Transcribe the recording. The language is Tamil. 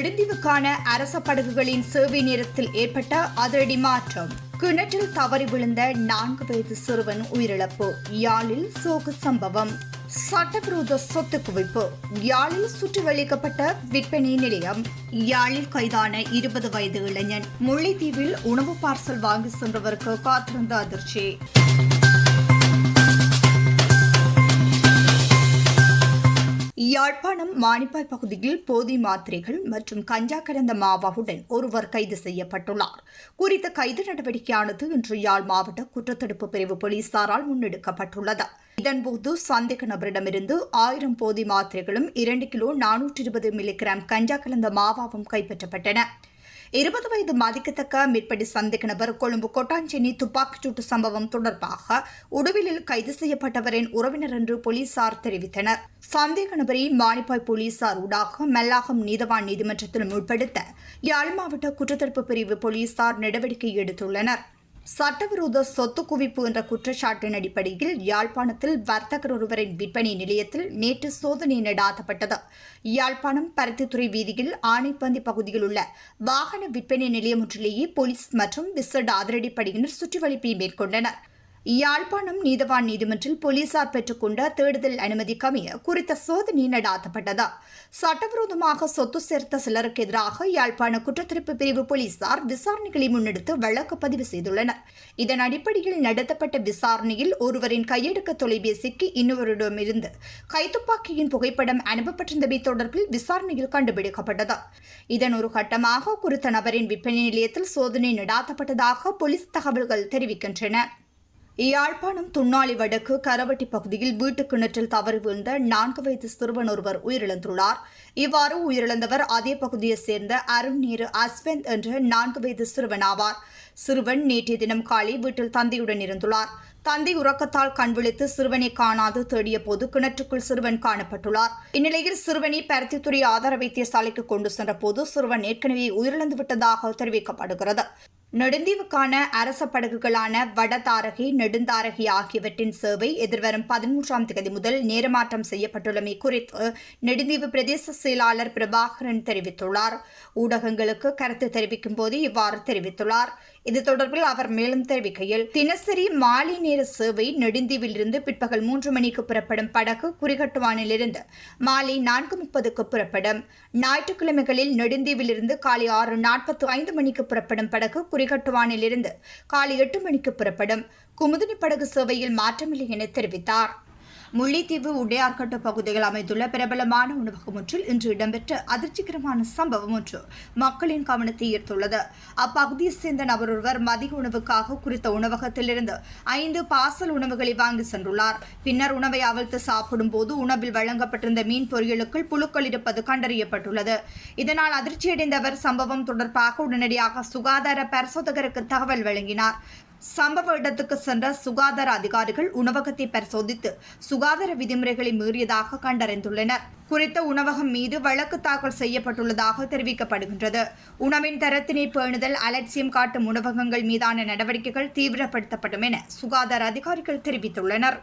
நெடுந்தீவுக்கான அரச படகுகளின் சேவை நேரத்தில் ஏற்பட்ட அதிரடி மாற்றம். கிணற்றில் தவறி விழுந்த 4 வயது சிறுவன் உயிரிழப்பு. யாழில் சோக சம்பவம். சட்டவிரோத சொத்து குவிப்பு. யாழில் சுற்றி வளைக்கப்பட்ட விற்பனை நிலையம். யாழில் கைதான 20 வயது இளைஞன். முல்லைத்தீவில் உணவு பார்சல் வாங்கி சென்றவருக்கு காத்திருந்த அதிர்ச்சி. யாழ்ப்பாணம் மானிப்பாய் பகுதியில் போதை மாத்திரைகள் மற்றும் கஞ்சா கலந்த மாவாவுடன் ஒருவர் கைது செய்யப்பட்டுள்ளார். குறித்த கைது நடவடிக்கையானது இன்று யாழ் மாவட்ட குற்றத்தடுப்பு பிரிவு போலீசாரால் முன்னெடுக்கப்பட்டுள்ளது. இதன்போது சந்தேக நபரிடமிருந்து 1000 போதை மாத்திரைகளும் 2 கிலோ 420 மில்லிகிராம் கஞ்சா கலந்த மாவாவும் கைப்பற்றப்பட்டன. 20 வயது மதிக்கத்தக்க மேற்படி சந்தேக நபர் கொழும்பு கொட்டாஞ்சேரி துப்பாக்கிச்சூட்டு சம்பவம் தொடர்பாக உடுவிலில் கைது செய்யப்பட்டவரின் உறவினர் என்று போலீசார் தெரிவித்தனர். சந்தேக நபரை மானிப்பாய் போலீசார் ஊடாக மெல்லாகம் நீதவான் நீதிமன்றத்தில் முற்படுத்த யாழ் மாவட்ட குற்றத்தடுப்பு பிரிவு போலீசார் நடவடிக்கை எடுத்துள்ளனர். சட்டவிரோத சொத்து குவிப்பு என்ற குற்றச்சாட்டின் அடிப்படையில் யாழ்ப்பாணத்தில் வர்த்தகர் ஒருவரின் விற்பனை நிலையத்தில் நேற்று சோதனை நடாத்தப்பட்டது. யாழ்ப்பாணம் பருத்தித்துறை வீதியில் ஆனைப்பந்தி பகுதியில் உள்ள வாகன விற்பனை நிலையம் ஒன்றிலேயே போலீஸ் மற்றும் விசேட அதிரடிப்படையினர் சுற்றிவளைப்பை மேற்கொண்டனர். யாழ்ப்பாணம் நீதவான் நீதிமன்றில் போலீசார் பெற்றுக்கொண்ட தேடுதல் அனுமதிக்கமைய குறித்த சோதனை நடாத்தப்பட்டது. சட்டவிரோதமாக சொத்து சேர்த்த சிலருக்கு எதிராக யாழ்ப்பாண குற்றத்தடுப்பு பிரிவு போலீசார் விசாரணைகளை முன்னெடுத்து வழக்கு பதிவு செய்துள்ளனர். இதன் அடிப்படையில் நடத்தப்பட்ட விசாரணையில் ஒருவரின் கையடக்க தொலைபேசிக்கு இன்னொருவரிடமிருந்து கைத்துப்பாக்கியின் புகைப்படம் அனுப்பப்பட்டிருந்தமை தொடர்பில் விசாரணையில் கண்டுபிடிக்கப்பட்டது. இதன் ஒரு கட்டமாக குறித்த நபரின் விற்பனை நிலையத்தில் சோதனை நடாத்தப்பட்டதாக போலீஸ் தகவல்கள் தெரிவிக்கின்றன. யாழ்ப்பாணம் துண்ணாலி வடக்கு கரவட்டி பகுதியில் வீட்டு கிணற்றில் தவறி வீழ்ந்த 4 வயது சிறுவன் ஒருவர் உயிரிழந்துள்ளார். இவ்வாறு உயிரிழந்தவர் அதே பகுதியைச் சேர்ந்த அருண்நீர் அஸ்வந்த் என்ற 4 வயது சிறுவன் ஆவார். சிறுவன் நேற்றைய தினம் காலை வீட்டில் தந்தையுடன் இருந்துள்ளார். தந்தை உறக்கத்தால் கண் விழித்து சிறுவனை காணாது தேடிய போது கிணற்றுக்குள் சிறுவன் காணப்பட்டுள்ளார். இந்நிலையில் சிறுவனை பருத்தித்துறை ஆதார வைத்தியசாலைக்கு கொண்டு சென்ற போது சிறுவன் ஏற்கனவே உயிரிழந்து விட்டதாக தெரிவிக்கப்படுகிறது. நெடுந்தீவுக்கான அரச படகுகளான வடதாரகி நெடுந்தாரகி ஆகியவற்றின் சேவை எதிர்வரும் 13ஆம் தேதி முதல் நேரமாற்றம் செய்யப்பட்டுள்ளமை குறித்து நெடுந்தீவு பிரதேச செயலாளர் பிரபாகரன் தெரிவித்துள்ளார். ஊடகங்களுக்கு கருத்து தெரிவிக்கும் போது இவ்வாறு தெரிவித்துள்ளார். இது தொடர்பில் அவர் மேலும் தெரிவிக்கையில், தினசரி மாலை நேர சேவை நெடுந்தீவிலிருந்து பிற்பகல் 3 மணிக்கு புறப்படும் படகு குறிகட்டுவானிலிருந்து மாலை 4:30க்கு புறப்படும். ஞாயிற்றுக்கிழமைகளில் நெடுந்தீவிலிருந்து காலை 6:45 மணிக்கு புறப்படும் படகு குறிகட்டுவானிலிருந்து காலை 8 மணிக்கு புறப்படும். குமுதினி படகு சேவையில் மாற்றமில்லை என தெரிவித்தார். முல்லைத்தீவு உடையார்கட்டு பகுதியில் அமைந்துள்ள பிரபலமான உணவகம் ஒன்றில் இன்று இடம்பெற்ற அதிர்ச்சிகரமான சம்பவம் ஒன்று மக்களின் கவனத்தை ஈர்த்துள்ளது. அப்பகுதியைச் சேர்ந்த நபர் ஒருவர் மதிய உணவுக்காக குறித்த உணவகத்திலிருந்து 5 பார்சல் உணவுகளை வாங்கி சென்றுள்ளார். பின்னர் உணவை அவிழ்த்து சாப்பிடும் போது உணவில் வழங்கப்பட்டிருந்த மீன் பொரியலுக்குள் புழுக்கள் இருப்பது கண்டறியப்பட்டுள்ளது. இதனால் அதிர்ச்சியடைந்த அவர் சம்பவம் தொடர்பாக உடனடியாக சுகாதார பரிசோதகருக்கு தகவல் வழங்கினார். சம்பவ இடத்துக்கு சென்ற சுகாதார அதிகாரிகள் உணவகத்தை பரிசோதித்து சுகாதார விதிமுறைகளை மீறியதாக கண்டறிந்துள்ளனர். குறித்த உணவகம் மீது வழக்கு தாக்கல் செய்யப்பட்டுள்ளதாக தெரிவிக்கப்படுகின்றது. உணவின் தரத்தினை பேணுதல், அலட்சியம் காட்டும் உணவகங்கள் மீதான நடவடிக்கைகள் தீவிரப்படுத்தப்படும் என சுகாதார அதிகாரிகள் தெரிவித்துள்ளனர்.